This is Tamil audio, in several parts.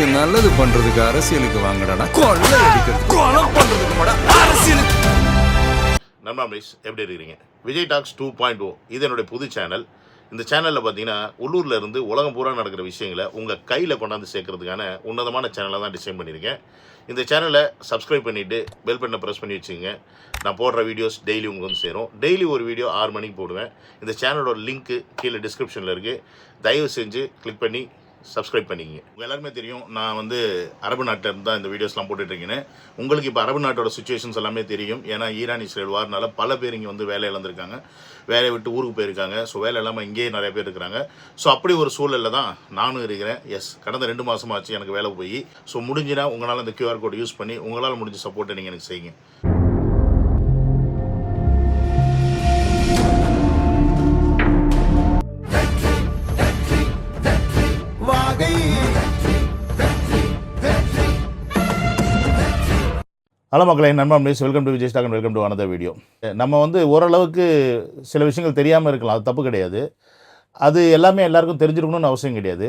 நாட்டுக்கு நல்லது பண்றதுக்கு அரசியலுக்கு வாங்கடா, கொள்ளை அடிக்கிறது கொலை பண்றதுக்கு கூட அரசியலுக்கு. நண்பா ப்ளீஸ் எப்படி இருக்கிறீங்க? விஜய் டாக்ஸ் 2.0 இது என்னுடைய புது சேனல். இந்த சேனலில் பார்த்தீங்கன்னா உள்ளூரில் இருந்து உலகம் பூரா நடக்கிற விஷயங்களை உங்கள் கையில் கொண்டாந்து சேர்க்கறதுக்கான உன்னதமான சேனலை தான் டிசைன் பண்ணியிருக்கேன். இந்த சேனலை சப்ஸ்கிரைப் பண்ணிவிட்டு பெல் பட்டனை ப்ரெஸ் பண்ணி வச்சுங்க. நான் போடுற வீடியோஸ் டெய்லி உங்களுக்கு வந்து சேரும். டெய்லி ஒரு வீடியோ 6 மணிக்கு போடுவேன். இந்த சேனலோட லிங்க்கு கீழே டிஸ்கிரிப்ஷனில் இருக்குது. தயவு செஞ்சு கிளிக் பண்ணி சப்ஸ்கிரைப் பண்ணிக்கிங்க. உங்கள் எல்லாருமே தெரியும், நான் வந்து அரபு நாட்டிலேருந்து தான் இந்த வீடியோஸ்லாம் போட்டுட்ருக்கேன்னு. உங்களுக்கு இப்போ அரபு நாட்டோட சுச்சுவேஷன்ஸ் எல்லாமே தெரியும். ஏன்னா ஈரான் இஸ்ரேல் வார்னால பல பேர் இங்கே வந்து வேலை இழந்திருக்காங்க, வேலையை விட்டு ஊருக்கு போயிருக்காங்க. ஸோ வேலை இல்லாமல் இங்கேயே நிறைய பேர் இருக்கிறாங்க. ஸோ அப்படி ஒரு சூழலில் தான் நானும் இருக்கிறேன். கடந்த 2 மாதமாச்சு எனக்கு வேலை போய். ஸோ முடிஞ்சுன்னா உங்களால் இந்த QR கோட் யூஸ் பண்ணி உங்களால் முடிஞ்ச சப்போர்ட்டை நீங்கள் எனக்கு செய்யுங்க. ஹலோ மக்களே, நண்பா please welcome to Vijay talk and welcome to another video. நம்ம வந்து ஓரளவுக்கு சில விஷயங்கள் தெரியாமல் இருக்கலாம், அது தப்பு கிடையாது. அது எல்லாமே எல்லாருக்கும் தெரிஞ்சிருக்கணும்னு அவசியம் கிடையாது.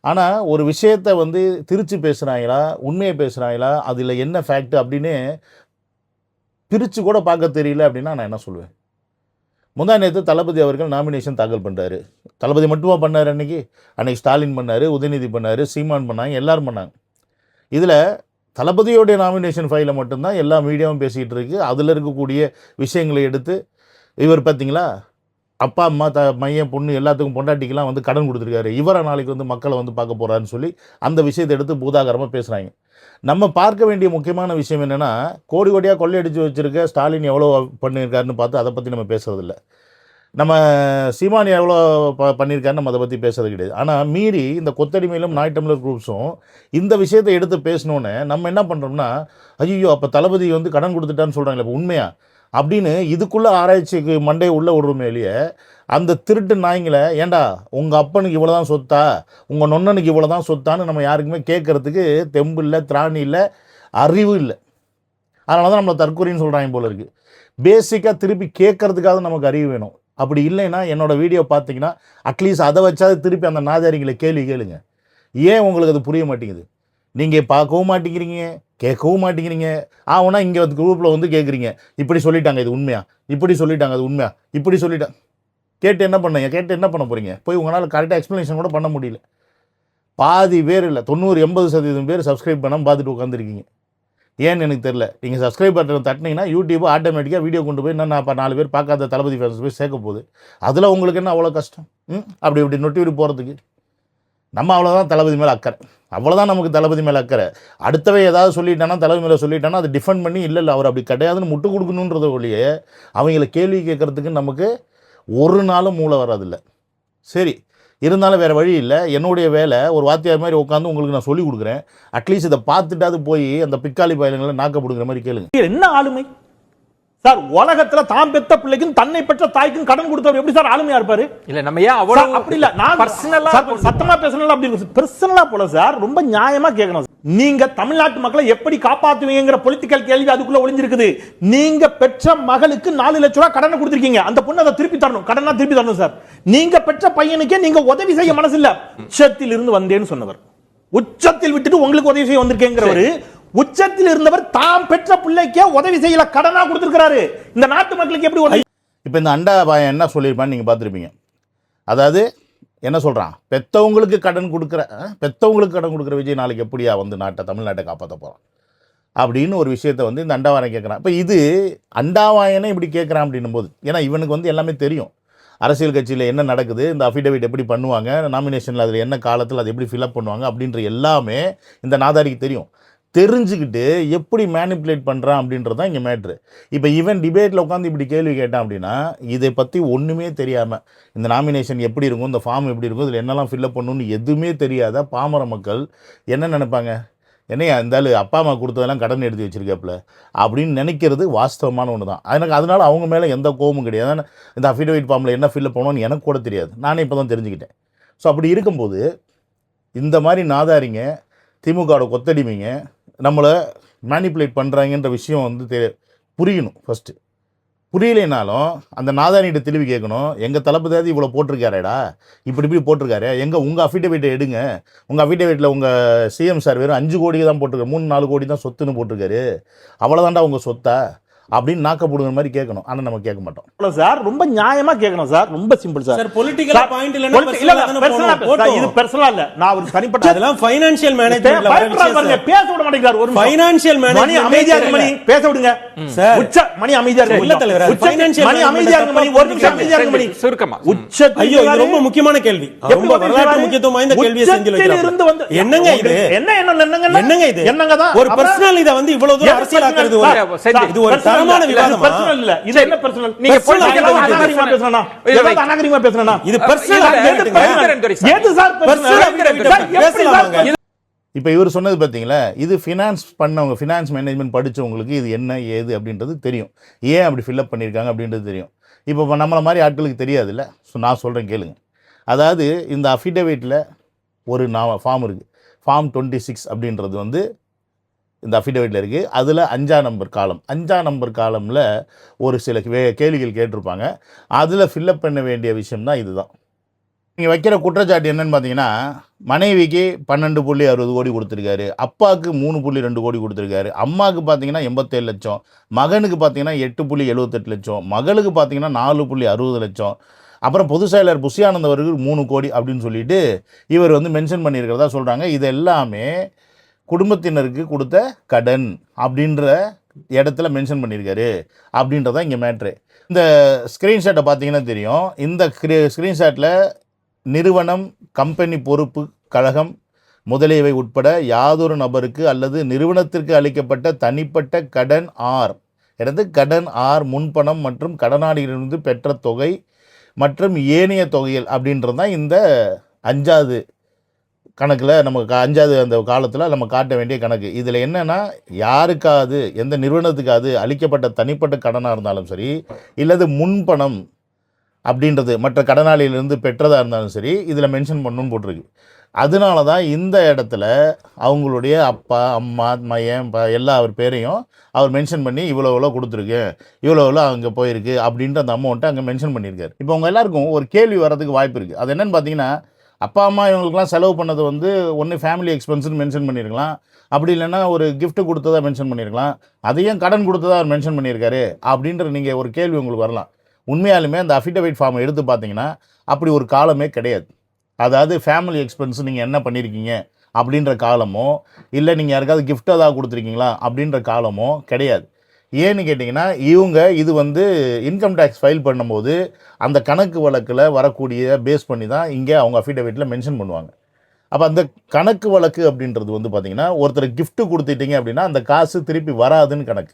ஆனால் ஒரு விஷயத்தை வந்து திரிச்சு பேசுகிறாங்களா, உண்மையை பேசுகிறாங்களா, அதில் என்ன ஃபேக்ட் அப்படின்னு பிரித்து கூட பார்க்க தெரியல அப்படின்னா நான் என்ன சொல்லுவேன்? முந்தா நேற்று தளபதி அவர்கள் நாமினேஷன் தாக்கல் பண்ணுறாரு. தளபதி மட்டுமா பண்ணார்? அன்றைக்கி ஸ்டாலின் பண்ணார், உதயநிதி பண்ணார், சீமான் பண்ணாங்க, எல்லோரும் பண்ணாங்க. இதில் தளபதியோடைய நாமினேஷன் ஃபைலை மட்டும்தான் எல்லா மீடியாவும் பேசிகிட்டு இருக்குது. அதில் இருக்கக்கூடிய விஷயங்களை எடுத்து இவர் பார்த்தீங்களா, அப்பா அம்மா மையன் பொண்ணு எல்லாத்துக்கும் பொண்டாட்டிக்கெலாம் வந்து கடன் கொடுத்துருக்காரு, இவரை நாளைக்கு வந்து மக்களை வந்து பார்க்க போகிறாருன்னு சொல்லி அந்த விஷயத்தை எடுத்து பூதாகரமாக பேசுகிறாங்க. நம்ம பார்க்க வேண்டிய முக்கியமான விஷயம் என்னென்னா, கோடி கோடியாக கொள்ளையடிச்சு வச்சுருக்க ஸ்டாலின் எவ்வளோ பண்ணியிருக்காருன்னு பார்த்து அதை பற்றி நம்ம பேசுகிறதில்ல. நம்ம சீமான் எவ்வளோ பண்ணியிருக்காருன்னு நம்ம அதை பற்றி பேசுறது கிடையாது. ஆனால் மீறி இந்த கொத்தடிமையிலும் நாய் டம்ளர் குரூப்ஸும் இந்த விஷயத்தை எடுத்து பேசணுன்னு நம்ம என்ன பண்ணுறோம்னா, ஐயோ அப்போ தளபதி வந்து கடன் கொடுத்துட்டான்னு சொல்கிறாங்களே, இப்போ உண்மையா அப்படின்னு இதுக்குள்ளே ஆராய்ச்சிக்கு மண்டையை உள்ளே விடுறோமேலேயே அந்த திருட்டு நாய்ங்களை, ஏண்டா உங்கள் அப்பனுக்கு இவ்வளோ தான் சொத்தா, உங்கள் நொன்னனுக்கு இவ்வளோ தான் சொத்தான்னு நம்ம யாருக்குமே கேட்குறதுக்கு தெம்பு இல்லை, திராணி இல்லை, அறிவு இல்லை. அதனால தான் நம்மளை தற்கொலைன்னு சொல்கிறாங்க போல இருக்குது. பேசிக்காக திருப்பி கேட்குறதுக்காக நமக்கு அறிவு வேணும். அப்படி இல்லைன்னா என்னோடய வீடியோ பார்த்தீங்கன்னா அட்லீஸ்ட் அதை வச்சாது திருப்பி அந்த நாதாரிகளை கேளுங்க. ஏன் உங்களுக்கு அது புரிய மாட்டேங்குது? நீங்கள் பார்க்கவும் மாட்டேங்கிறீங்க, கேட்கவும் மாட்டேங்கிறீங்க. ஆகுனா இங்கே வந்து குரூப்பில் வந்து கேட்குறீங்க, இப்படி சொல்லிட்டாங்க இது உண்மையா, இப்படி சொல்லிட்டாங்க அது உண்மையா, இப்படி சொல்லிட்டாங்க. கேட்டு என்ன பண்ண போகிறீங்க? போய் உங்களால் கரெக்டாக எக்ஸ்ப்ளனேஷன் கூட பண்ண முடியல. பாதி பேர் இல்லை, 90-80% பேர் சப்ஸ்கிரைப் பண்ணாமல் பார்த்துட்டு உட்காந்துருக்கீங்க. ஏன்னு எனக்கு தெரில. நீங்கள் சப்ஸ்கிரைப் பட்டன் தட்டினீங்கன்னா யூடியூப் ஆட்டோமேட்டிக்காக வீடியோ கொண்டு போய் நான் 4 பேர் பார்க்காத தளபதி ஃபேன்ஸ் போய் சேர்க்க போகுது. அதில் உங்களுக்கு என்ன அவ்வளோ கஷ்டம்? அப்படி நொட்டி போகிறதுக்கு நம்ம அவ்வளோதான் தளபதி மேலே அக்கறை, அவ்வளோதான் நமக்கு தளபதி மேலே அக்கறை. அடுத்தவை ஏதாவது சொல்லிட்டானா, தளபதி மேலே சொல்லிட்டானா அதை டிஃபெண்ட் பண்ணி இல்லை அவர் அப்படி கிடையாதுன்னு முட்டு கொடுக்கணுன்றத ஒழிய அவங்கள கேள்வி கேட்குறதுக்கு நமக்கு ஒரு நாளும் மூளை வராதில்லை. சரி, இருந்தாலும் வேறு வழி இல்லை. என்னுடைய வேலை ஒரு வாத்தியார் மாதிரி உட்காந்து உங்களுக்கு நான் சொல்லிக் கொடுக்குறேன். அட்லீஸ்ட் இதை பார்த்துட்டாது போய் அந்த பிக்காளி பயலங்களை நாக்க பிடுங்குற மாதிரி கேளுங்க. என்ன ஆளுமை சார்? உலகத்துல தான் பெத்த பிள்ளைக்கும் தன்னை பெற்ற தாய்க்கும் கடன் கொடுத்தவர் எப்படி சார் ஆளுமையா இருப்பாரு? இல்ல நம்ம ஏன் அவ்வளவு அப்படி இல்ல, நான் பர்சனலா சத்தமா பேசணும் அப்படி பர்சனலா போல சார், ரொம்ப நியாயமா கேட்கணும். நீங்க தமிழ்நாட்டு மக்களை எப்படி காப்பாத்துவீங்கிற பொலிட்டிக்கல் கேள்வி அதுக்குள்ள ஒளிஞ்சிருக்குது. நீங்க பெற்ற மகளுக்கு 4 லட்சம் ரூபாய் கடனை கொடுத்திருக்கீங்க, அந்த பொண்ணு அதை திருப்பி தரணும், கடனா திருப்பி தரணும் சார். நீங்க பெற்ற பையனுக்கே நீங்க உதவி செய்ய மனசு இல்ல. உச்சத்தில் இருந்து வந்தேன்னு சொன்னவர், உச்சத்தில் விட்டுட்டு உங்களுக்கு உதவி செய்ய வந்திருக்கேங்கிறவர், உச்சத்தில் இருந்தவர் தாம் பெற்ற பிள்ளைக்கே உதவி செய்யல, கடனா கொடுத்திருக்கிறாரு. இந்த நாட்டு மக்களுக்கு எப்படி உதவி? இப்போ இந்த அண்டா பாயன் என்ன சொல்லியிருப்பான்னு நீங்கள் பார்த்துருப்பீங்க. அதாவது என்ன சொல்கிறான், பெற்றவங்களுக்கு கடன் கொடுக்குற விஜய் நாளைக்கு எப்படியா வந்து தமிழ்நாட்டை காப்பாற்ற போகிறான் அப்படின்னு ஒரு விஷயத்தை வந்து இந்த அண்டாவாயன் கேட்குறான். இப்போ இது அண்டாவாயனே இப்படி கேட்குறான் அப்படின்னும் போது, ஏன்னா இவனுக்கு வந்து எல்லாமே தெரியும். அரசியல் கட்சியில் என்ன நடக்குது, இந்த அஃபிடவிட் எப்படி பண்ணுவாங்க, நாமினேஷனில் அதில் என்ன காலத்தில் அதை எப்படி ஃபில்அப் பண்ணுவாங்க அப்படின்ற எல்லாமே இந்த நாதாரிக்கு தெரியும். தெரிஞ்சுக்கிட்டு எப்படி மேனிப்புலேட் பண்ணுறான் அப்படின்றது தான் இங்கே மேட்ரு. இப்போ ஈவன் டிபேட்டில் உட்காந்து இப்படி கேள்வி கேட்டான் அப்படின்னா இதை பற்றி ஒன்றுமே தெரியாமல், இந்த நாமினேஷன் எப்படி இருக்கும், இந்த ஃபார்ம் எப்படி இருக்கும், இதில் என்னெல்லாம் ஃபில்அப் பண்ணணும்னு எதுவுமே தெரியாத பாமர மக்கள் என்ன நினைப்பாங்க, என்னையா இருந்தாலும் அப்பா அம்மா கொடுத்ததெல்லாம் கடன் எடுத்து வச்சுருக்காப்புல அப்படின்னு நினைக்கிறது வாஸ்தவமான ஒன்று தான். அதனால் அவங்க மேலே எந்த கோபமும் கிடையாது. இந்த அஃபிடவிட் ஃபார்மில் என்ன ஃபில்அப் பண்ணணும்னு எனக்கு கூட தெரியாது, நானே இப்போ தான் தெரிஞ்சுக்கிட்டேன். ஸோ அப்படி இருக்கும்போது இந்த மாதிரி நாதாரிங்க, திமுகவோட கொத்தடிமைங்க நம்மளை மேனிப்புலேட் பண்ணுறாங்கன்ற விஷயம் வந்து புரியணும் ஃபஸ்ட்டு. புரியலைனாலும் அந்த நாதானிகிட்ட திரும்பி கேட்கணும், எங்கள் தளபதி இவ்வளோ போட்டிருக்காரேடா, இப்படி போட்டிருக்காரு, உங்கள் அஃபிடேவிட்டை எடுங்க, உங்கள் அஃபிடேவிட்டில் உங்கள் சிஎம் சார் வெறும் 5 கோடி தான் போட்டிருக்காரு, 3-4 கோடி தான் சொத்துன்னு போட்டிருக்காரு, அவ்வளோதான்டா உங்கள் சொத்தா அப்படின்னு நாக்கப்படுங்கிற மாதிரி கேட்கணும். ஆனால் நம்ம கேட்க மாட்டோம் சார். ரொம்ப நியாயமா கேட்கணும் சார். ரொம்ப சிம்பிள் சார். பொலிட்டிக்கல் பாயிண்ட் இல்ல இது பெர்சனலா இல்ல, நான் ஒரு தனிப்பட்ட அதெல்லாம் ஃபைனான்சியல் மேனேஜ்மென்ட்ல வர விஷயம். பேச விட மாட்டேங்கிறார். ஒரு ஃபைனான்சியல் மேனேஜ்மென்ட் அமைதியா இருக்கு மணி, பேச விடுங்க சார். உச்ச மணி அமைதியா இருக்கு. இல்ல தலைவர், ஃபைனான்சியல் மணி அமைதியா இருக்கு மணி, ஒரு நிமிஷம் அமைதியா இருக்கு மணி. சுருக்கமா உச்ச ஐயோ, இது ரொம்ப முக்கியமான கேள்வி, ரொம்ப வரலாற்று முக்கியத்துவம் வாய்ந்த கேள்வியை செஞ்சு வைக்கிறாங்க. என்னங்க இது? என்னங்க இது? ஒரு பர்சனல் இத வந்து இவ்வளவு தூரம் அரசியல் ஆக்குறது இது ஒரு தரமான விவாதமா? இல்ல, இது என்ன பர்சனல்? நீங்க அநாகரிகமா பேசுறனா? அநாகரிகமா பேசுறனா? இது பர்சனல். ஏது சார் பர்சனல்? இப்போ இவர் சொன்னது பார்த்தீங்களா, இது ஃபினான்ஸ் பண்ணவங்க, ஃபினான்ஸ் மேனேஜ்மெண்ட் படித்தவங்களுக்கு இது என்ன ஏது அப்படின்றது தெரியும், ஏன் அப்படி ஃபில்அப் பண்ணியிருக்காங்க அப்படின்றது தெரியும். இப்போ நம்மளை மாதிரி ஆட்களுக்கு தெரியாதுல்ல. ஸோ நான் சொல்கிறேன் கேளுங்க. அதாவது இந்த அஃபிடேவிட்டில் ஒரு ஃபார்ம் இருக்குது, ஃபார்ம் 26 அப்படின்றது வந்து இந்த அஃபிடேவிட்டில் இருக்குது. அதில் 5ஆம் நம்பர் காலம், 5ஆம் நம்பர் காலமில் ஒரு சில கேள்விகள் கேட்டிருப்பாங்க. அதில் ஃபில்அப் பண்ண வேண்டிய விஷயம் தான் இதுதான். நீங்கள் வைக்கிற குற்றச்சாட்டு என்னன்னு பார்த்தீங்கன்னா, மனைவிக்கு 12.60 கோடி கொடுத்துருக்காரு, அப்பாவுக்கு 3.2 கோடி கொடுத்துருக்காரு, அம்மாவுக்கு பார்த்தீங்கன்னா 87 லட்சம், மகனுக்கு பார்த்தீங்கன்னா 8.78 லட்சம், மகளுக்கு பார்த்தீங்கன்னா 4.60 லட்சம், அப்புறம் பொதுச் செயலர் புஷியானந்த் அவர்கள் 3 கோடி அப்படின்னு சொல்லிட்டு இவர் வந்து மென்ஷன் பண்ணியிருக்கிறதா சொல்கிறாங்க. இது எல்லாமே குடும்பத்தினருக்கு கொடுத்த கடன் அப்படின்ற இடத்துல மென்ஷன் பண்ணியிருக்காரு அப்படின்றதான் இங்கே மேட்ரு. இந்த ஸ்க்ரீன்ஷாட்டை பார்த்தீங்கன்னா தெரியும். இந்த ஸ்க்ரீன்ஷாட்டில் நிறுவனம், கம்பெனி பொறுப்பு கழகம் முதலியவை உட்பட யாதொரு நபருக்கு அல்லது நிறுவனத்திற்கு அளிக்கப்பட்ட தனிப்பட்ட கடன் கடன் முன்பணம் மற்றும் கடனாளியிலிருந்து பெற்ற தொகை மற்றும் ஏனைய தொகைகள் அப்படின்றது தான் இந்த 5வது கணக்கில் நமக்கு 5வது அந்த காலத்தில் நம்ம காட்ட வேண்டிய கணக்கு. இதில் என்னென்னா, யாருக்காவது எந்த நிறுவனத்துக்காவது அளிக்கப்பட்ட தனிப்பட்ட கடனாக இருந்தாலும் சரி, இல்லது முன்பணம் அப்படின்றது மற்ற கடனாளியிலிருந்து பெற்றதாக இருந்தாலும் சரி, இதில் மென்ஷன் பண்ணணும்னு போட்டிருக்கு. அதனால தான் இந்த இடத்துல அவங்களுடைய அப்பா, அம்மா, மையன் எல்லா அவர் பேரையும் அவர் மென்ஷன் பண்ணி இவ்வளோ கொடுத்துருக்கு, இவ்வளோ அங்கே போயிருக்கு அப்படின்ற அந்த அமௌண்ட்டை அங்கே மென்ஷன் பண்ணியிருக்காரு. இப்போ அவங்க எல்லாருக்கும் ஒரு கேள்வி வர்றதுக்கு வாய்ப்பு இருக்குது. அது என்னென்னு பார்த்தீங்கன்னா, அப்பா அம்மா இவங்களுக்குலாம் செலவு பண்ணது வந்து ஒன்று ஃபேமிலி எக்ஸ்பென்ஸ்னு மென்ஷன் பண்ணியிருக்கலாம், அப்படி இல்லைன்னா ஒரு கிஃப்ட் கொடுத்ததாக மென்ஷன் பண்ணியிருக்கலாம், அதையும் கடன் கொடுத்ததாக அவர் மென்ஷன் பண்ணியிருக்காரு அப்படின்ற நீங்கள் ஒரு கேள்வி உங்களுக்கு வரலாம். உண்மையாலுமே அந்த அஃபிடேவிட் ஃபார்மை எடுத்து பார்த்தீங்கன்னா அப்படி ஒரு காலமே கிடையாது. அதாவது ஃபேமிலி எக்ஸ்பென்ஸ் நீங்கள் என்ன பண்ணியிருக்கீங்க அப்படின்ற காலமோ, இல்லை நீங்கள் யாருக்காவது கிஃப்ட் ஏதாவது கொடுத்துருக்கீங்களா அப்படின்ற காலமோ கிடையாது. ஏன்னு கேட்டிங்கன்னா, இவங்க இது வந்து இன்கம் டேக்ஸ் ஃபைல் பண்ணும்போது அந்த கணக்கு வழக்கில் வரக்கூடிய பேஸ் பண்ணி தான் இங்கே அவங்க அஃபிடேவிட்டில் மென்ஷன் பண்ணுவாங்க. அப்போ அந்த கணக்கு வழக்கு அப்படின்றது வந்து பார்த்திங்கன்னா, ஒருத்தர் கிஃப்ட்டு கொடுத்துட்டீங்க அப்படின்னா அந்த காசு திருப்பி வராதுன்னு கணக்கு.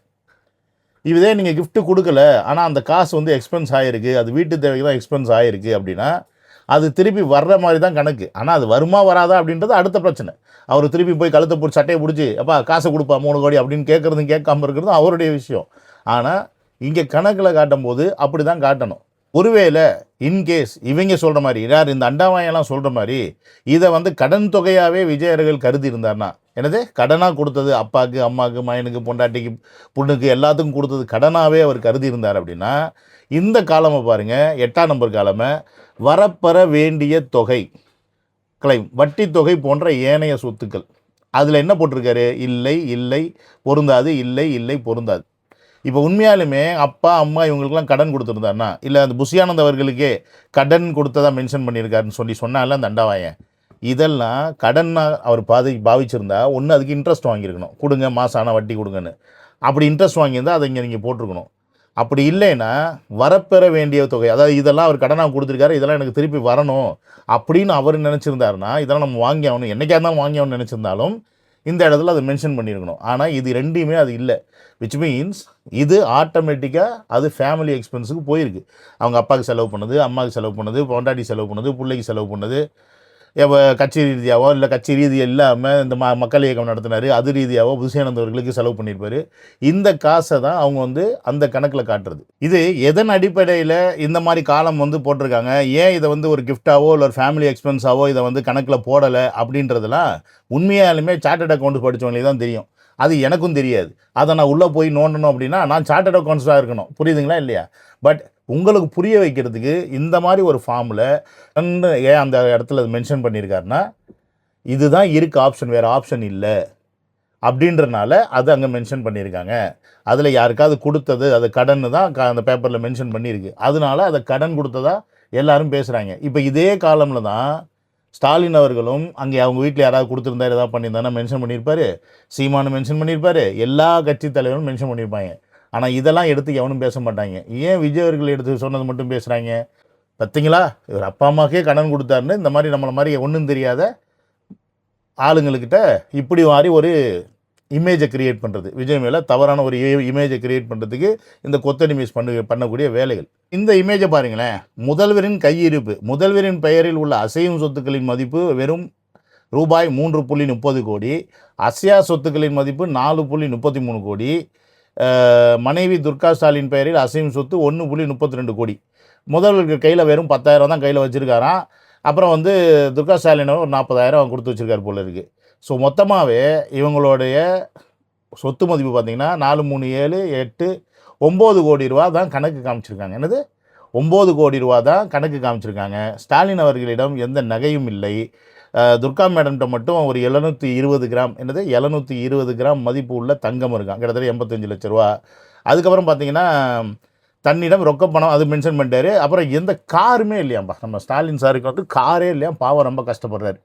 இதே நீங்கள் கிஃப்ட்டு கொடுக்கல, ஆனால் அந்த காசு வந்து எக்ஸ்பென்ஸ் ஆகிருக்கு, அது வீட்டு தேவைக்கு தான் எக்ஸ்பென்ஸ் ஆகிருக்கு அப்படின்னா அது திருப்பி வர்ற மாதிரி தான் கணக்கு. ஆனால் அது வருமா வராதா அப்படின்றது அடுத்த பிரச்சனை. அவர் திருப்பி போய் கழுத்தை பிடிச்சி சட்டையை பிடிச்சி அப்பா காசை கொடுப்பா 3 கோடி அப்படின்னு கேட்குறதும் கேட்காம இருக்கிறதும் அவருடைய விஷயம். ஆனால் இங்கே கணக்கில் காட்டும் போது அப்படி தான் காட்டணும். ஒருவேளை இன்கேஸ் இவங்க சொல்கிற மாதிரி, யார் இந்த அண்டாவாயெல்லாம் சொல்கிற மாதிரி இதை வந்து கடன் தொகையாகவே விஜயர்கள் கருதி இருந்தார்னா, என்னது கடனாக கொடுத்தது அப்பாவுக்கு, அம்மாவுக்கு, மயனுக்கு, பொண்டாட்டிக்கு, பொண்ணுக்கு எல்லாத்துக்கும் கொடுத்தது கடனாகவே அவர் கருதி இருந்தார் அப்படின்னா, இந்த காலமை பாருங்கள், 8ஆம் நம்பர் காலமை வரப்பெற வேண்டிய தொகை, கிளைம், வட்டி தொகை போன்ற ஏனைய சொத்துக்கள், அதில் என்ன போட்டிருக்காரு? இல்லை இல்லை பொருந்தாது, இல்லை இல்லை பொருந்தாது. இப்போ உண்மையாலுமே அப்பா அம்மா இவங்களுக்குலாம் கடன் கொடுத்துருந்தாருன்னா, இல்லை அந்த புஷியானந்த் அவர்களுக்கே கடன் கொடுத்ததா மென்ஷன் பண்ணியிருக்காருன்னு சொன்னால அந்த அண்டாவாயன், இதெல்லாம் கடனாக அவர் பாவிச்சிருந்தா ஒன்று அதுக்கு இன்ட்ரெஸ்ட் வாங்கியிருக்கணும், கொடுங்க மாதம் ஆனால் வட்டி கொடுங்கன்னு. அப்படி இன்ட்ரெஸ்ட் வாங்கியிருந்தால் அதை இங்கே நீங்கள் போட்டிருக்கணும். அப்படி இல்லைன்னா வரப்பெற வேண்டிய தொகை, அதாவது இதெல்லாம் அவர் கடனாக கொடுத்துருக்காரு, இதெல்லாம் எனக்கு திருப்பி வரணும் அப்படின்னு அவர் நினச்சிருந்தாருன்னா, இதெல்லாம் நம்ம வாங்கி ஆகணும், என்றைக்கா இருந்தாலும் வாங்கி ஆகணும்னு நினச்சிருந்தாலும் இந்த இடத்துல அதை மென்ஷன் பண்ணியிருக்கணும். ஆனால் இது ரெண்டுமே அது இல்லை. விச் மீன்ஸ் இது ஆட்டோமேட்டிக்காக அது ஃபேமிலி எக்ஸ்பென்ஸுக்கு போயிருக்கு. அவங்க அப்பாவுக்கு செலவு பண்ணது, அம்மாவுக்கு செலவு பண்ணது, பொண்டாட்டி செலவு பண்ணது, பிள்ளைக்கு செலவு பண்ணது, கட்சி ரீதியாவோ இல்லை கட்சி ரீதியாக இல்லாமல் இந்த மக்கள் இயக்கம் நடத்தினார், அது ரீதியாவோ புஷியானந்த் அவர்களுக்கு செலவு பண்ணியிருப்பார். இந்த காசை தான் அவங்க வந்து அந்த கணக்கில் காட்டுறது. இது எதன் அடிப்படையில் இந்த மாதிரி காலம் வந்து போட்டிருக்காங்க, ஏன் இதை வந்து ஒரு கிஃப்டாவோ இல்லை ஒரு ஃபேமிலி எக்ஸ்பென்ஸாவோ இதை வந்து கணக்கில் போடலை அப்படின்றதெல்லாம் உண்மையாலுமே சார்ட்டர்ட் அக்கௌண்ட் படித்தவங்களே தான் தெரியும். அது எனக்கும் தெரியாது. அதை நான் உள்ளே போய் நோண்டணும் அப்படின்னா நான் சார்ட்டர்ட் அக்கௌண்ட்ஸாக இருக்கணும். புரியுதுங்களா இல்லையா? பட் உங்களுக்கு புரிய வைக்கிறதுக்கு இந்த மாதிரி ஒரு ஃபார்மில் ஏன் அந்த இடத்துல மென்ஷன் பண்ணியிருக்காருன்னா, இதுதான் இருக்குது ஆப்ஷன், வேறு ஆப்ஷன் இல்லை அப்படின்றனால அது அங்கே மென்ஷன் பண்ணியிருக்காங்க. அதில் யாருக்காவது கொடுத்தது அது கடன் தான் அந்த பேப்பரில் மென்ஷன் பண்ணியிருக்கு. அதனால அதை கடன் கொடுத்ததா எல்லாரும் பேசுகிறாங்க. இப்போ இதே காலமில் தான் ஸ்டாலின் அவர்களும் அங்கே அவங்க வீட்டில் யாராவது கொடுத்துருந்தா ஏதாவது பண்ணியிருந்தானா மென்ஷன் பண்ணியிருப்பார், சீமானு மென்ஷன் பண்ணியிருப்பார், எல்லா கட்சி தலைவரும் மென்ஷன் பண்ணியிருப்பாங்க. ஆனால் இதெல்லாம் எடுத்து எவனும் பேச மாட்டாங்க. ஏன் விஜய் அவர்கள் எடுத்து சொன்னது மட்டும் பேசுகிறாங்க? பார்த்தீங்களா, இவர் அப்பா அம்மாக்கே கடன் கொடுத்தாருன்னு இந்த மாதிரி நம்மளை மாதிரி ஒன்றும் தெரியாத ஆளுங்கள்கிட்ட இப்படி மாதிரி ஒரு இமேஜை கிரியேட் பண்ணுறது, விஜய் மேலே தவறான ஒரு இமேஜை கிரியேட் பண்ணுறதுக்கு இந்த கொத்தடிமைஸ் பண்ணக்கூடிய வேலைகள். இந்த இமேஜை பாருங்களேன். முதல்வரின் கையிருப்பு, முதல்வரின் பெயரில் உள்ள அசையும் சொத்துக்களின் மதிப்பு வெறும் ரூபாய் 3.30 கோடி, அசையா சொத்துக்களின் மதிப்பு 4.33 கோடி, மனைவி துர்கா ஸ்டாலின் பெயரில் அசையும் சொத்து 1.32 கோடி. முதல்வருக்கு கையில் வெறும் 10,000 தான் கையில் வச்சுருக்காராம். அப்புறம் வந்து துர்கா ஸ்டாலின் ஒரு 40,000 கொடுத்து வச்சுருக்காரு போல இருக்குது. ஸோ மொத்தமாகவே இவங்களுடைய சொத்து மதிப்பு பார்த்திங்கன்னா 4, 3, 7, 8, 9 கோடி ரூபா தான் கணக்கு காமிச்சிருக்காங்க. என்னது 9 கோடி ரூபா தான் கணக்கு காமிச்சிருக்காங்க. ஸ்டாலின் அவர்களிடம் எந்த நகையும் இல்லை. துர்கா மேடம்கிட்ட மட்டும் ஒரு 720 கிராம், என்னது 720 கிராம் மதிப்பு உள்ள தங்கம் இருக்கான், கிட்டத்தட்ட 85 லட்ச ரூபா. அதுக்கப்புறம் பார்த்தீங்கன்னா தன்னிடம் ரொக்க பணம் அது மென்ஷன் பண்ணிட்டாரு. அப்புறம் எந்த காருமே இல்லையாம்பா, நம்ம ஸ்டாலின் சாருக்கு வந்து காரே இல்லையா, பாவம் ரொம்ப கஷ்டப்படுறாரு.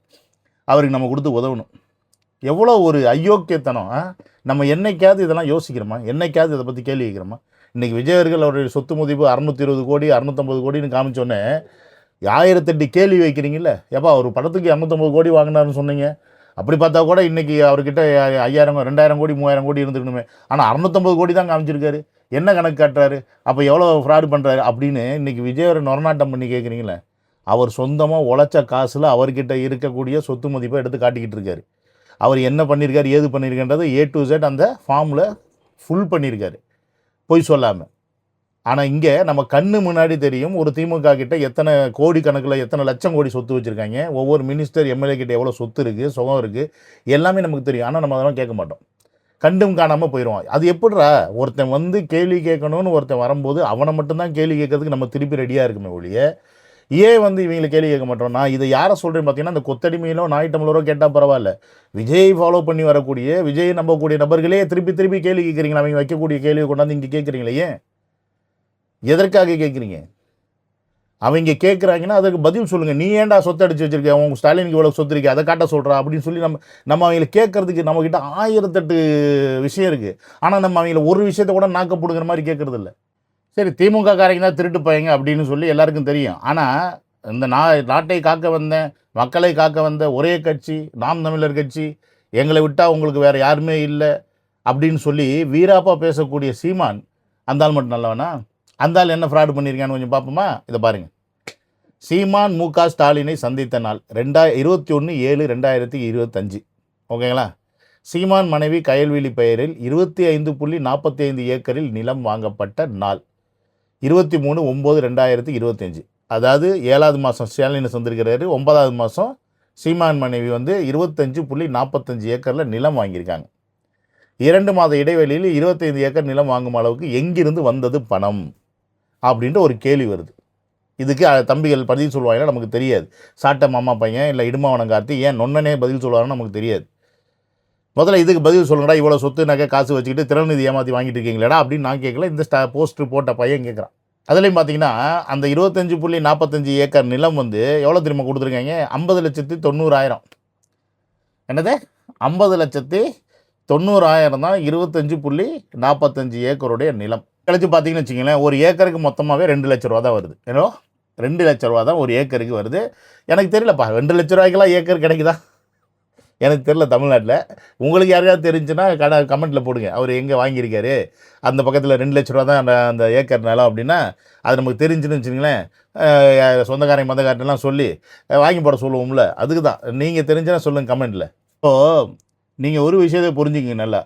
அவருக்கு நம்ம கொடுத்து உதவணும். எவ்வளோ ஒரு அயோக்கியத்தனம். நம்ம என்னைக்காவது இதெல்லாம் யோசிக்கிறோமா? என்னைக்காவது இதை பற்றி கேள்வி கேட்குறோமா? இன்றைக்கி விஜயர்கள் அவருடைய சொத்து மதிப்பு 620 கோடி 650 கோடின்னு காமிச்சோன்னே 1008 கேள்வி வைக்கிறீங்கல்ல. எப்பா ஒரு படத்துக்கு 250 கோடி வாங்கினாருன்னு சொன்னீங்க. அப்படி பார்த்தா கூட இன்றைக்கி அவர்கிட்ட 5000, 2000 கோடி 3000 கோடி இருந்துக்கணுமே. ஆனால் 650 கோடி தான் காமிச்சிருக்காரு. என்ன கணக்கு காட்டுறாரு? அப்போ எவ்வளோ ஃப்ராடு பண்ணுறாரு அப்படின்னு இன்றைக்கி விஜயரை நொறநாட்டம் பண்ணி கேட்குறீங்களே. அவர் சொந்தமாக உழைச்ச காசில் அவர்கிட்ட இருக்கக்கூடிய சொத்து மதிப்பை எடுத்து காட்டிக்கிட்டு இருக்காரு. அவர் என்ன பண்ணியிருக்காரு, ஏது பண்ணியிருக்கின்றது A to Z அந்த ஃபார்மில் ஃபுல் பண்ணியிருக்காரு, பொய் சொல்லாமல். ஆனால் இங்கே நம்ம கண்ணு முன்னாடி தெரியும் ஒரு திமுக கிட்ட எத்தனை கோடி கணக்கில் எத்தனை லட்சம் கோடி சொத்து வச்சுருக்காங்க, ஒவ்வொரு மினிஸ்டர் எம்எல்ஏ கிட்ட எவ்வளோ சொத்து இருக்குது, சுகம் இருக்குது, எல்லாமே நமக்கு தெரியும். ஆனால் நம்ம அதெல்லாம் கேட்க மாட்டோம், கண்டும் காணாமல் போயிடுவோம். அது எப்படிரா ஒருத்தன் வந்து கேள்வி கேட்கணும்னு ஒருத்தன் வரும்போது அவனை மட்டும்தான் கேள்வி கேட்கறதுக்கு நம்ம திருப்பி ரெடியாக இருக்குமே ஒழிய, ஏன் வந்து இவங்களை கேள்வி கேட்க மாட்டோம்? நான் இதை யாரை சொல்கிறேன்னு பார்த்தீங்கன்னா, அந்த கொத்தடிமையிலோ நாய்ட்டமிழரோ கேட்டால் பரவாயில்ல, விஜய் ஃபாலோ பண்ணி வரக்கூடிய விஜய் நம்பக்கூடிய நபர்களே திருப்பி கேள்வி கேட்குறீங்களா? அவங்க வைக்கக்கூடிய கேள்வியை கொண்டாந்து இங்கே கேட்குறீங்களே, ஏன், எதற்காக கேட்குறீங்க? அவங்க கேட்குறாங்கன்னா அதுக்கு பதில் சொல்லுங்கள். நீ ஏன்டா சொத்து அடிச்சு வச்சிருக்க, உங்கள் ஸ்டாலினுக்கு இவ்வளோ சொத்து இருக்கு, அதை காட்ட சொல்கிறா அப்படின்னு சொல்லி நம்ம அவங்கள கேட்கறதுக்கு நம்மக்கிட்ட 1008 விஷயம் இருக்குது. ஆனால் நம்ம அவங்கள ஒரு விஷயத்தை கூட நாக்க போடுங்கிற மாதிரி கேட்குறது இல்லை. சரி, திமுக காரங்க தான் திருட்டு பையங்க அப்படின்னு சொல்லி எல்லாருக்கும் தெரியும். ஆனால் இந்த நாட்டை காக்க வந்த, மக்களை காக்க வந்த ஒரே கட்சி நாம் தமிழர் கட்சி, எங்களை விட்டால் உங்களுக்கு வேறு யாருமே இல்லை அப்படின்னு சொல்லி வீராப்பா பேசக்கூடிய சீமான், அந்த ஆள் மட்டும் நல்லவனா? அந்த ஆள் என்ன ஃப்ராடு பண்ணியிருக்கான்னு கொஞ்சம் பார்ப்போமா? இதை பாருங்கள். சீமான் மு.க. ஸ்டாலினை சந்தித்த நாள் 21/7/2025. ஓகேங்களா? சீமான் மனைவி கயல்விழி பெயரில் 25.45 ஏக்கரில் நிலம் வாங்கப்பட்ட நாள் 23/9/2025. அதாவது 7வது மாதம் ஸ்டாலினை சந்திருக்கிறாரு, 9வது மாதம் சீமான் மனைவி வந்து 25.45 ஏக்கரில் நிலம் வாங்கியிருக்காங்க. 2 மாத இடைவெளியில் 25 ஏக்கர் நிலம் வாங்கும் அளவுக்கு எங்கிருந்து வந்தது பணம் அப்படின்ற ஒரு கேள்வி வருது. இதுக்கு தம்பிகள் பதில் சொல்லுவாங்கன்னா நமக்கு தெரியாது. சாட்ட மாமா பையன் இல்லை இடுமாவனம் கார்த்தி ஏன் நொன்னனே பதில் சொல்லுவாருன்னு நமக்கு தெரியாது. முதல்ல இதுக்கு பதில் சொல்லுங்கடா, இவ்வளோ சொத்து நகை காசு வச்சுக்கிட்டு திறநிதி ஏமாற்றி வாங்கிட்டு இருக்கீங்களா அப்படின்னு நான் கேட்கல, இந்த போஸ்டர் போட்ட பையன் கேட்குறான். அதுலேயும் பார்த்தீங்கன்னா அந்த 25.45 ஏக்கர் நிலம் வந்து எவ்வளோ திரும்ப கொடுத்துருக்காங்க? 50,90,000. என்னது 50,90,000 தான் 25.45 ஏக்கருடைய நிலம். கழிச்சு பார்த்தீங்கன்னு வச்சிங்களேன், ஒரு ஏக்கருக்கு மொத்தமாகவே 2 லட்ச ரூபா தான் வருது. ஏன்னோ 2 லட்ச ரூபா தான் ஒரு ஏக்கருக்கு வருது. எனக்கு தெரியலப்பா, 2 லட்ச ரூபாய்க்கெல்லாம் ஏக்கர் கிடைக்குதா? எனக்கு தெரியல தமிழ்நாட்டில். உங்களுக்கு யாரையாவது தெரிஞ்சுன்னா கமெண்ட்டில் போடுங்க. அவர் எங்கே வாங்கியிருக்காரு, அந்த பக்கத்தில் 2 லட்ச ரூபா தான் அந்த ஏக்கர் நிலம் அப்படின்னா அது நமக்கு தெரிஞ்சுன்னு வச்சுங்களேன், சொந்தக்காரங்க மந்தக்காரங்கெல்லாம் சொல்லி வாங்கி போட சொல்லுவோம்ல, அதுக்கு தான். நீங்கள் தெரிஞ்சுன்னா சொல்லுங்கள் கமெண்ட்டில். ஸோ நீங்கள் ஒரு விஷயத்தை புரிஞ்சுங்க, நல்லா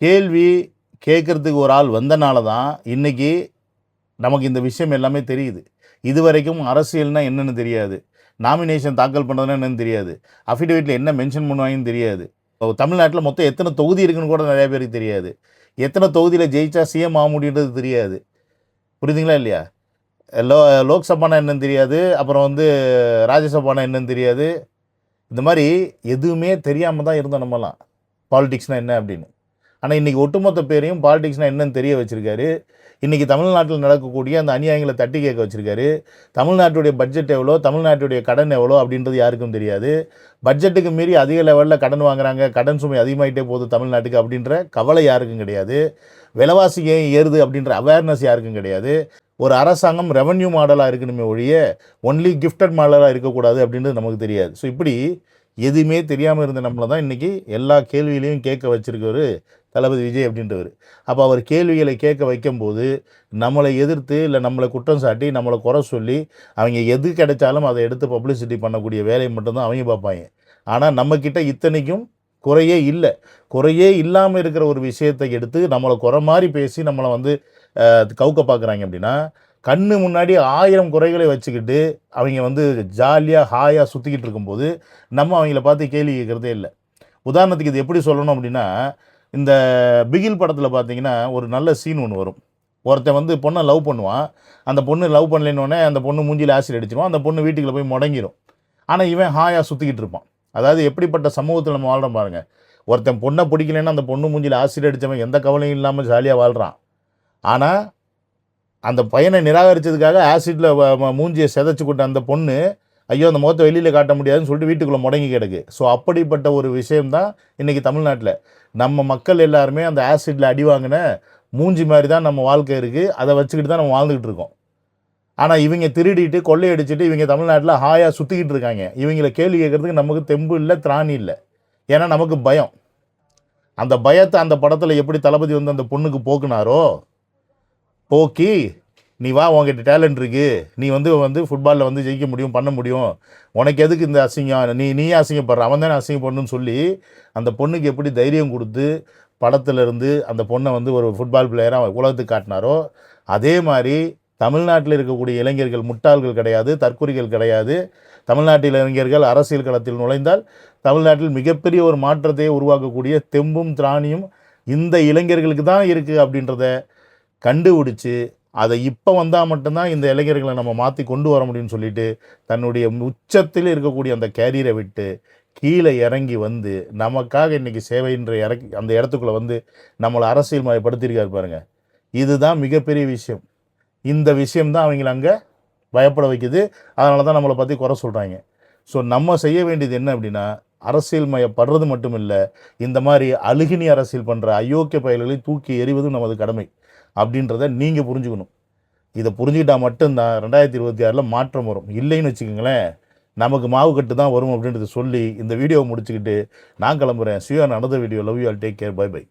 கேள்வி கேட்குறதுக்கு ஒரு ஆள் வந்தனால தான் இன்றைக்கி நமக்கு இந்த விஷயம் எல்லாமே தெரியுது. இது வரைக்கும் அரசியல்னால் என்னென்னு தெரியாது, நாமினேஷன் தாக்கல் பண்ணுறதுன்னா என்னென்னு தெரியாது, அஃபிடேவிட்டில் என்ன மென்ஷன் பண்ணுவாங்கன்னு தெரியாது. தமிழ்நாட்டில் மொத்தம் எத்தனை தொகுதி இருக்குன்னு கூட நிறைய பேருக்கு தெரியாது. எத்தனை தொகுதியில் ஜெயிச்சா சிஎம் ஆக முடியுன்றது தெரியாது. புரியுதுங்களா இல்லையா? லோக்சபானா என்னன்னு தெரியாது, அப்புறம் வந்து ராஜ்யசபானா என்னன்னு தெரியாது. இந்த மாதிரி எதுவுமே தெரியாமல் தான் இருந்தோம் நம்மலாம், பாலிடிக்ஸ்னால் என்ன அப்படின்னு. ஆனால் இன்றைக்கி ஒட்டுமொத்த பேரையும் பாலிடிக்ஸ்னால் என்னன்னு தெரிய வச்சுருக்காரு. இன்றைக்கி தமிழ்நாட்டில் நடக்கக்கூடிய அந்த அநியாயங்களை தட்டி கேட்க வச்சுருக்காரு. தமிழ்நாட்டுடைய பட்ஜெட் எவ்வளோ, தமிழ்நாட்டுடைய கடன் எவ்வளோ அப்படின்றது யாருக்கும் தெரியாது. பட்ஜெட்டுக்கு மீறி அதிக லெவலில் கடன் வாங்குறாங்க, கடன் சுமை அதிகமாகிட்டே போகுது தமிழ்நாட்டுக்கு அப்படின்ற கவலை யாருக்கும் கிடையாது. விலைவாசி ஏன் ஏறுது அப்படின்ற அவேர்னஸ் யாருக்கும் கிடையாது. ஒரு அரசாங்கம் ரெவன்யூ மாடலாக இருக்கணுமே ஒழிய ஒன்லி கிஃப்டட் மாடலாக இருக்கக்கூடாது அப்படின்றது நமக்கு தெரியாது. ஸோ இப்படி எதுவுமே தெரியாமல் இருந்த நம்மளை தான் இன்றைக்கி எல்லா கேள்விகளையும் கேட்க வச்சுருக்கவர் தளபதி விஜய் அப்படின்றவர். அப்போ அவர் கேள்விகளை கேட்க வைக்கும்போது நம்மளை எதிர்த்து இல்லை நம்மளை குற்றம் சாட்டி நம்மளை குறை சொல்லி அவங்க எது கிடைச்சாலும் அதை எடுத்து பப்ளிசிட்டி பண்ணக்கூடிய வேலையை மட்டும்தான் அவங்க பார்ப்பாங்க. ஆனால் நம்மக்கிட்ட இத்தனைக்கும் குறையே இல்லை. குறையே இல்லாமல் இருக்கிற ஒரு விஷயத்தை எடுத்து நம்மளை குறை மாதிரி பேசி நம்மளை வந்து கவுக்க பார்க்குறாங்க. அப்படின்னா கண்ணு முன்னாடி 1000 குறைகளை வச்சுக்கிட்டு அவங்க வந்து ஜாலியாக ஹாயாக சுற்றிக்கிட்டு இருக்கும்போது நம்ம அவங்கள பார்த்து கேள்வி கேட்குறதே இல்லை. உதாரணத்துக்கு இது எப்படி சொல்லணும் அப்படின்னா, இந்த பிகில் படத்தில் பார்த்தீங்கன்னா ஒரு நல்ல சீன் ஒன்று வரும். ஒருத்தன் வந்து பொண்ணை லவ் பண்ணுவான், அந்த பொண்ணு லவ் பண்ணலேன்னொடனே அந்த பொண்ணு மூஞ்சியில் ஆசிட் அடிச்சிருவான், அந்த பொண்ணு வீட்டுக்குள்ளே போய் முடங்கிடும். ஆனால் இவன் ஹாயாக சுற்றிக்கிட்டு இருப்பான். அதாவது எப்படிப்பட்ட சமூகத்தில் நம்ம வாழ்கிறோம் பாருங்கள். ஒருத்தன் பொண்ணை பிடிக்கலன்னா அந்த பொண்ணு மூஞ்சியில் ஆசிட் அடித்தவன் எந்த கவலையும் இல்லாமல் ஜாலியாக வாழ்கிறான். ஆனால் அந்த பையனை நிராகரித்ததுக்காக ஆசிட்டில் மூஞ்சியை செதைச்சு கொண்ட அந்த பொண்ணு ஐயோ அந்த முகத்தை வெளியில் காட்ட முடியாதுன்னு சொல்லிட்டு வீட்டுக்குள்ளே முடங்கி கிடக்கு. ஸோ அப்படிப்பட்ட ஒரு விஷயம்தான் இன்றைக்கி தமிழ்நாட்டில் நம்ம மக்கள் எல்லாருமே அந்த ஆசிட்டில் அடி வாங்கின மூஞ்சி மாதிரி தான் நம்ம வாழ்க்கை இருக்குது. அதை வச்சுக்கிட்டு தான் நம்ம வாழ்ந்துக்கிட்டு இருக்கோம். ஆனால் இவங்க திருடிட்டு கொள்ளையடிச்சிட்டு இவங்க தமிழ்நாட்டில் ஹாயாக சுற்றிக்கிட்டு இருக்காங்க. இவங்களை கேள்வி கேட்குறதுக்கு நமக்கு தெம்பு இல்லை, திராணி இல்லை. ஏன்னா நமக்கு பயம். அந்த பயத்தை அந்த படத்தில் எப்படி தளபதி வந்து அந்த பொண்ணுக்கு போக்குனாரோ, போக்கி நீ வா, உங்ககிட்ட டேலண்ட் இருக்குது, நீ வந்து ஃபுட்பாலில் வந்து ஜெயிக்க முடியும், பண்ண முடியும், உனக்கு எதுக்கு இந்த அசிங்கம், நீயே அசிங்கப்படுற, அவன் தானே அசிங்கப்படணும்னு சொல்லி அந்த பொண்ணுக்கு எப்படி தைரியம் கொடுத்து படத்துலேருந்து அந்த பொண்ணை வந்து ஒரு ஃபுட்பால் பிளேயராக உலகத்துக்கு காட்டினாரோ, அதே மாதிரி தமிழ்நாட்டில் இருக்கக்கூடிய இளைஞர்கள் முட்டாள்கள் கிடையாது, தற்குறிகள் கிடையாது. தமிழ்நாட்டு இளைஞர்கள் அரசியல் களத்தில் நுழைந்தால் தமிழ்நாட்டில் மிகப்பெரிய ஒரு மாற்றத்தை உருவாக்கக்கூடிய தெம்பும் திராணியும் இந்த இளைஞர்களுக்கு தான் இருக்குது அப்படின்றத கண்டுபிடிச்சி அதை இப்போ வந்தால் மட்டும்தான் இந்த இளைஞர்களை நம்ம மாற்றி கொண்டு வர முடியும்னு சொல்லிட்டு தன்னுடைய உச்சத்தில் இருக்கக்கூடிய அந்த கேரியரை விட்டு கீழே இறங்கி வந்து நமக்காக இன்றைக்கி சேவைன்ற அந்த இடத்துக்குள்ளே வந்து நம்மளை அரசியல் மயப்படுத்தியிருக்காரு பாருங்க. இதுதான் மிகப்பெரிய விஷயம். இந்த விஷயம்தான் அவங்கள அங்கே பயப்பட வைக்குது. அதனால தான் நம்மளை பற்றி குறை சொல்கிறாங்க. ஸோ நம்ம செய்ய வேண்டியது என்ன அப்படின்னா, அரசியல் மயப்படுறது மட்டும் இல்லை, இந்த மாதிரி அழுகினி அரசியல் பண்ணுற அயோக்கிய பயல்களை தூக்கி எறிவதும் நமது கடமை அப்படின்றத நீங்கள் புரிஞ்சுக்கணும். இதை புரிஞ்சுக்கிட்டால் மட்டும்தான் 2026 மாற்றம் வரும். இல்லைன்னு வச்சுக்கோங்களேன், நமக்கு மாவு கட்டு தான் வரும் அப்படின்றத சொல்லி இந்த வீடியோவை முடிச்சுக்கிட்டு நான் கிளம்புறேன். See you on another video. Love you all. Take care. Bye bye.